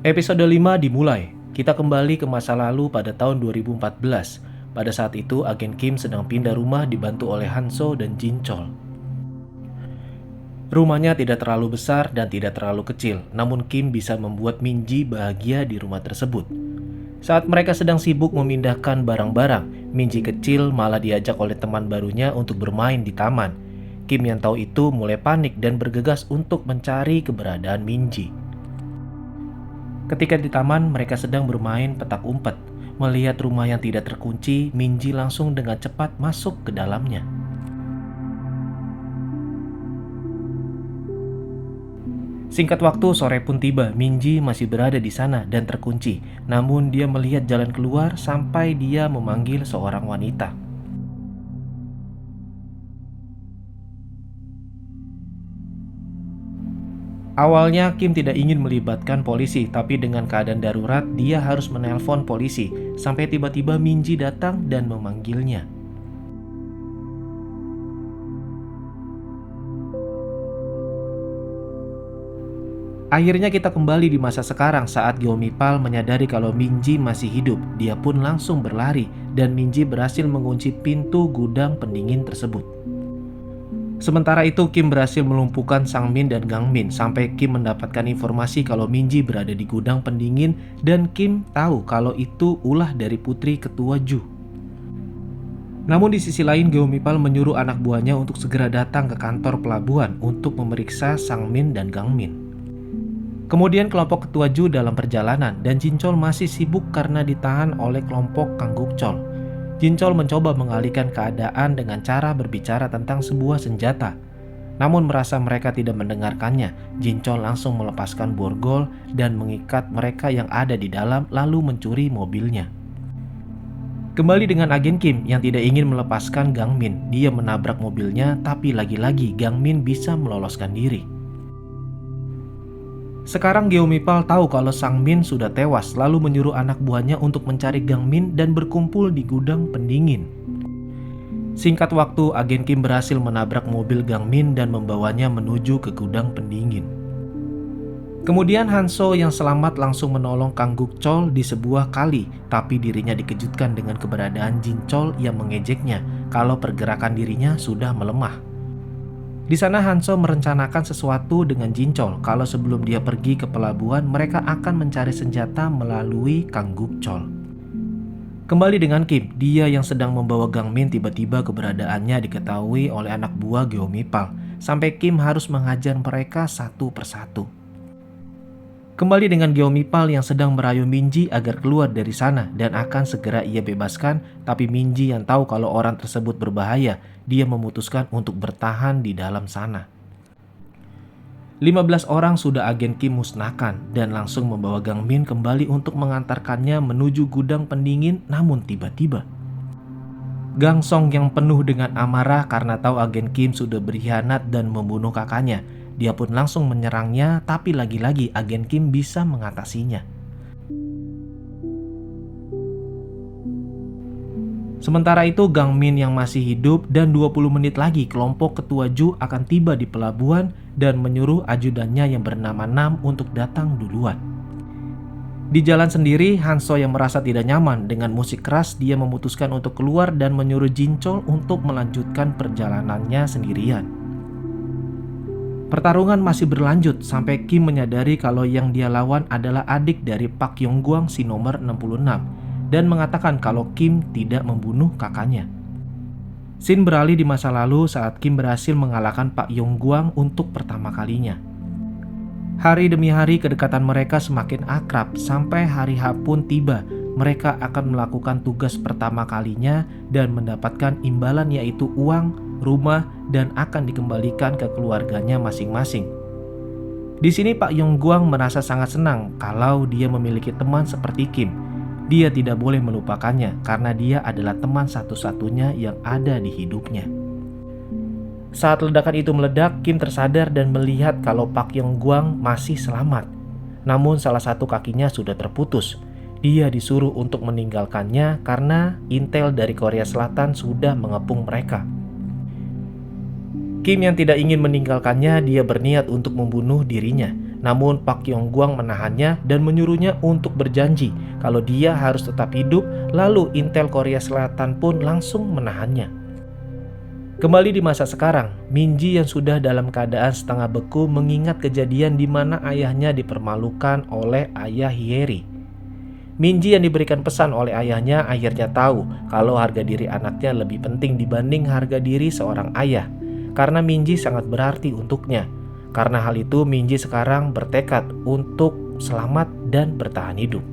Episode 5 dimulai. Kita kembali ke masa lalu pada tahun 2014. Pada saat itu, agen Kim sedang pindah rumah dibantu oleh Hanso dan Jinchol. Rumahnya tidak terlalu besar dan tidak terlalu kecil, namun Kim bisa membuat Minji bahagia di rumah tersebut. Saat mereka sedang sibuk memindahkan barang-barang, Minji kecil malah diajak oleh teman barunya untuk bermain di taman. Kim yang tahu itu mulai panik dan bergegas untuk mencari keberadaan Minji. Ketika di taman, mereka sedang bermain petak umpet. Melihat rumah yang tidak terkunci, Minji langsung dengan cepat masuk ke dalamnya. Singkat waktu, sore pun tiba. Minji masih berada di sana dan terkunci. Namun dia melihat jalan keluar sampai dia memanggil seorang wanita. Awalnya Kim tidak ingin melibatkan polisi, tapi dengan keadaan darurat dia harus menelpon polisi. Sampai tiba-tiba Minji datang dan memanggilnya. Akhirnya kita kembali di masa sekarang saat Geomipal menyadari kalau Minji masih hidup. Dia pun langsung berlari dan Minji berhasil mengunci pintu gudang pendingin tersebut. Sementara itu Kim berhasil melumpuhkan Sangmin dan Gangmin sampai Kim mendapatkan informasi kalau Minji berada di gudang pendingin dan Kim tahu kalau itu ulah dari putri ketua Ju. Namun di sisi lain Geomipal menyuruh anak buahnya untuk segera datang ke kantor pelabuhan untuk memeriksa Sangmin dan Gangmin. Kemudian kelompok ketua Ju dalam perjalanan dan Jinchol masih sibuk karena ditahan oleh kelompok Kanggukchol. Jinchol mencoba mengalihkan keadaan dengan cara berbicara tentang sebuah senjata. Namun merasa mereka tidak mendengarkannya, Jinchol langsung melepaskan borgol dan mengikat mereka yang ada di dalam lalu mencuri mobilnya. Kembali dengan agen Kim yang tidak ingin melepaskan Gangmin. Dia menabrak mobilnya tapi lagi-lagi Gangmin bisa meloloskan diri. Sekarang Geomipal tahu kalau Sangmin sudah tewas lalu menyuruh anak buahnya untuk mencari Gangmin dan berkumpul di gudang pendingin. Singkat waktu, agen Kim berhasil menabrak mobil Gangmin dan membawanya menuju ke gudang pendingin. Kemudian Hanso yang selamat langsung menolong Kanggukchol di sebuah kali, tapi dirinya dikejutkan dengan keberadaan Jinchol yang mengejeknya kalau pergerakan dirinya sudah melemah. Di sana Hanso merencanakan sesuatu dengan Jinchol kalau sebelum dia pergi ke pelabuhan mereka akan mencari senjata melalui Kanggukchol. Kembali dengan Kim, dia yang sedang membawa Gangmin tiba-tiba keberadaannya diketahui oleh anak buah Geomipal sampai Kim harus menghajar mereka satu persatu. Kembali dengan Geomipal yang sedang merayu Minji agar keluar dari sana dan akan segera ia bebaskan, tapi Minji yang tahu kalau orang tersebut berbahaya, dia memutuskan untuk bertahan di dalam sana. 15 orang sudah agen Kim musnahkan dan langsung membawa Gangmin kembali untuk mengantarkannya menuju gudang pendingin, namun tiba-tiba Gangsong yang penuh dengan amarah karena tahu agen Kim sudah berkhianat dan membunuh kakaknya. Dia pun langsung menyerangnya, tapi lagi-lagi agen Kim bisa mengatasinya. Sementara itu Gangmin yang masih hidup dan 20 menit lagi kelompok ketua Ju akan tiba di pelabuhan dan menyuruh ajudannya yang bernama Nam untuk datang duluan. Di jalan sendiri, Hanso yang merasa tidak nyaman dengan musik keras, dia memutuskan untuk keluar dan menyuruh Jinchol untuk melanjutkan perjalanannya sendirian. Pertarungan masih berlanjut sampai Kim menyadari kalau yang dia lawan adalah adik dari Pak Yongguang si nomor 66 dan mengatakan kalau Kim tidak membunuh kakaknya. Scene beralih di masa lalu saat Kim berhasil mengalahkan Pak Yongguang untuk pertama kalinya. Hari demi hari kedekatan mereka semakin akrab sampai hari H pun tiba. Mereka akan melakukan tugas pertama kalinya dan mendapatkan imbalan yaitu uang, rumah, dan akan dikembalikan ke keluarganya masing-masing. Di sini Pak Yongguang merasa sangat senang kalau dia memiliki teman seperti Kim. Dia tidak boleh melupakannya karena dia adalah teman satu-satunya yang ada di hidupnya. Saat ledakan itu meledak, Kim tersadar dan melihat kalau Pak Yongguang masih selamat. Namun salah satu kakinya sudah terputus. Dia disuruh untuk meninggalkannya karena intel dari Korea Selatan sudah mengepung mereka. Kim yang tidak ingin meninggalkannya, dia berniat untuk membunuh dirinya. Namun Pak Yong-gwang menahannya dan menyuruhnya untuk berjanji kalau dia harus tetap hidup, lalu Intel Korea Selatan pun langsung menahannya. Kembali di masa sekarang, Min-ji yang sudah dalam keadaan setengah beku mengingat kejadian di mana ayahnya dipermalukan oleh ayah Hyeri. Min-ji yang diberikan pesan oleh ayahnya akhirnya tahu kalau harga diri anaknya lebih penting dibanding harga diri seorang ayah. Karena Min-ji sangat berarti untuknya. Karena hal itu Min-ji sekarang bertekad untuk selamat dan bertahan hidup.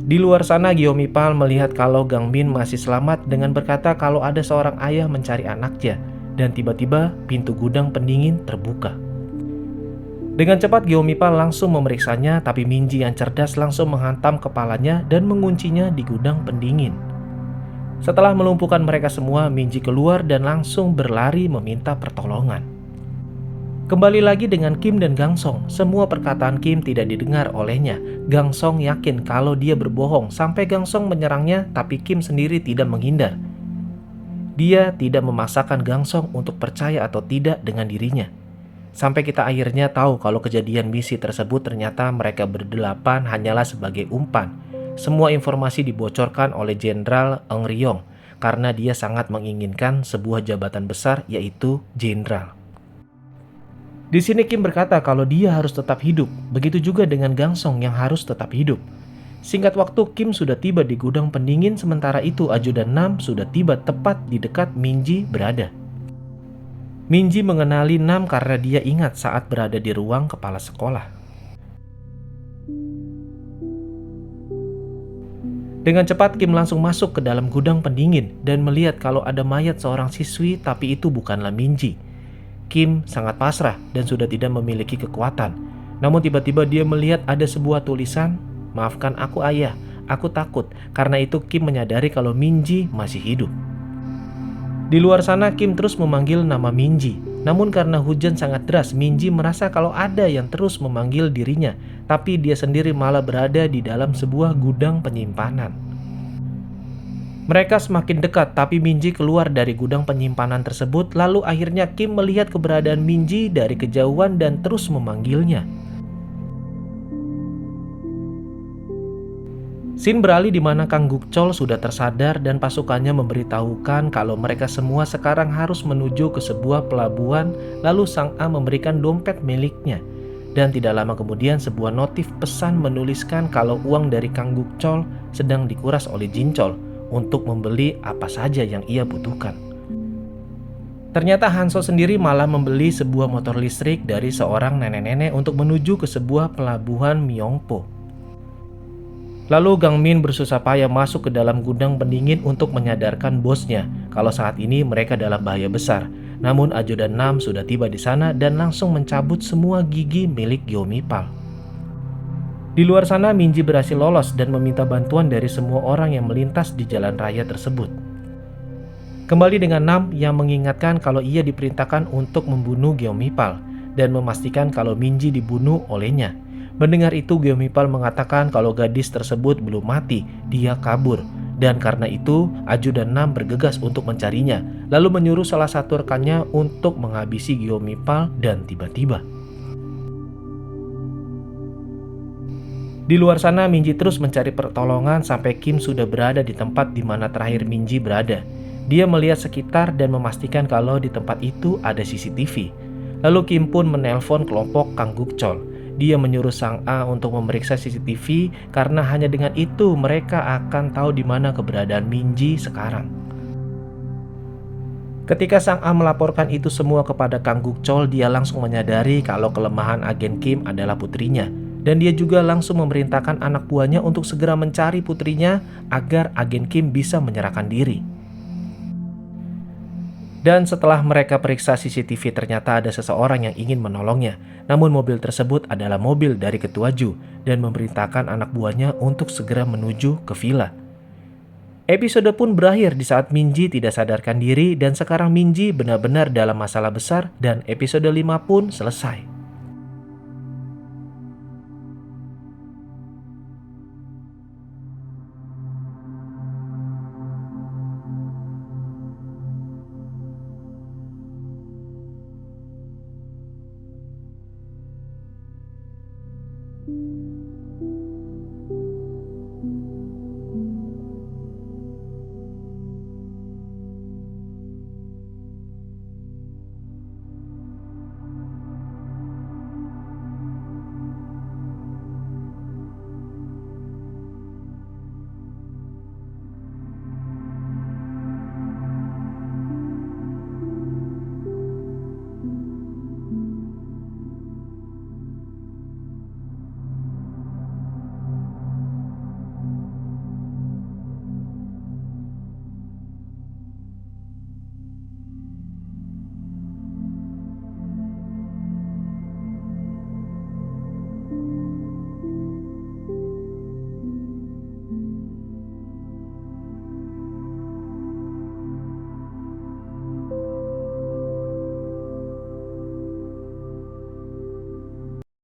Di luar sana Gyeomipal melihat kalau Gangmin masih selamat dengan berkata kalau ada seorang ayah mencari anaknya. Dan tiba-tiba pintu gudang pendingin terbuka. Dengan cepat Gyeomipal langsung memeriksanya, tapi Min-ji yang cerdas langsung menghantam kepalanya dan menguncinya di gudang pendingin. Setelah melumpuhkan mereka semua, Min-ji keluar dan langsung berlari meminta pertolongan. Kembali lagi dengan Kim dan Gang-song, semua perkataan Kim tidak didengar olehnya. Gang-song yakin kalau dia berbohong sampai Gang-song menyerangnya, tapi Kim sendiri tidak menghindar. Dia tidak memaksakan Gang-song untuk percaya atau tidak dengan dirinya. Sampai kita akhirnya tahu kalau kejadian misi tersebut ternyata mereka berdelapan hanyalah sebagai umpan. Semua informasi dibocorkan oleh Jenderal Eun Ryong karena dia sangat menginginkan sebuah jabatan besar yaitu jenderal. Di sini Kim berkata kalau dia harus tetap hidup, begitu juga dengan Gang-song yang harus tetap hidup. Singkat waktu Kim sudah tiba di gudang pendingin, sementara itu Ajudan Nam sudah tiba tepat di dekat Min-ji berada. Min-ji mengenali Nam karena dia ingat saat berada di ruang kepala sekolah. Dengan cepat Kim langsung masuk ke dalam gudang pendingin dan melihat kalau ada mayat seorang siswi, tapi itu bukanlah Min-ji. Kim sangat pasrah dan sudah tidak memiliki kekuatan. Namun tiba-tiba dia melihat ada sebuah tulisan, "Maafkan aku ayah, aku takut." Karena itu Kim menyadari kalau Min-ji masih hidup. Di luar sana Kim terus memanggil nama Min-ji. Namun karena hujan sangat deras, Min-ji merasa kalau ada yang terus memanggil dirinya, tapi dia sendiri malah berada di dalam sebuah gudang penyimpanan. Mereka semakin dekat, tapi Min-ji keluar dari gudang penyimpanan tersebut. Lalu akhirnya Kim melihat keberadaan Min-ji dari kejauhan dan terus memanggilnya. Scene beralih di mana Kang Gukchol sudah tersadar dan pasukannya memberitahukan kalau mereka semua sekarang harus menuju ke sebuah pelabuhan. Lalu Sang A memberikan dompet miliknya. Dan tidak lama kemudian sebuah notif pesan menuliskan kalau uang dari Kang Gukchol sedang dikuras oleh Jinchol untuk membeli apa saja yang ia butuhkan. Ternyata Hanso sendiri malah membeli sebuah motor listrik dari seorang nenek-nenek untuk menuju ke sebuah pelabuhan Myeongpo. Lalu Gangmin bersusah payah masuk ke dalam gudang pendingin untuk menyadarkan bosnya kalau saat ini mereka dalam bahaya besar. Namun Ajudan Nam sudah tiba di sana dan langsung mencabut semua gigi milik Gyeomipal. Di luar sana Min-ji berhasil lolos dan meminta bantuan dari semua orang yang melintas di jalan raya tersebut. Kembali dengan Nam yang mengingatkan kalau ia diperintahkan untuk membunuh Gyeomipal dan memastikan kalau Min-ji dibunuh olehnya. Mendengar itu Gyeomipal mengatakan kalau gadis tersebut belum mati, dia kabur. Dan karena itu Ajudan Nam bergegas untuk mencarinya, lalu menyuruh salah satu rekannya untuk menghabisi Gyeomipal dan tiba-tiba di luar sana Min-ji terus mencari pertolongan sampai Kim sudah berada di tempat di mana terakhir Min-ji berada. Dia melihat sekitar dan memastikan kalau di tempat itu ada CCTV. Lalu Kim pun menelpon kelompok Kang Gukchol. Dia menyuruh Sang A untuk memeriksa CCTV karena hanya dengan itu mereka akan tahu di mana keberadaan Min-ji sekarang. Ketika Sang A melaporkan itu semua kepada Kang Gukchol, dia langsung menyadari kalau kelemahan agen Kim adalah putrinya. Dan dia juga langsung memerintahkan anak buahnya untuk segera mencari putrinya agar agen Kim bisa menyerahkan diri. Dan setelah mereka periksa CCTV ternyata ada seseorang yang ingin menolongnya. Namun mobil tersebut adalah mobil dari Ketua Ju dan memerintahkan anak buahnya untuk segera menuju ke villa. Episode pun berakhir di saat Min-ji tidak sadarkan diri dan sekarang Min-ji benar-benar dalam masalah besar dan episode 5 pun selesai.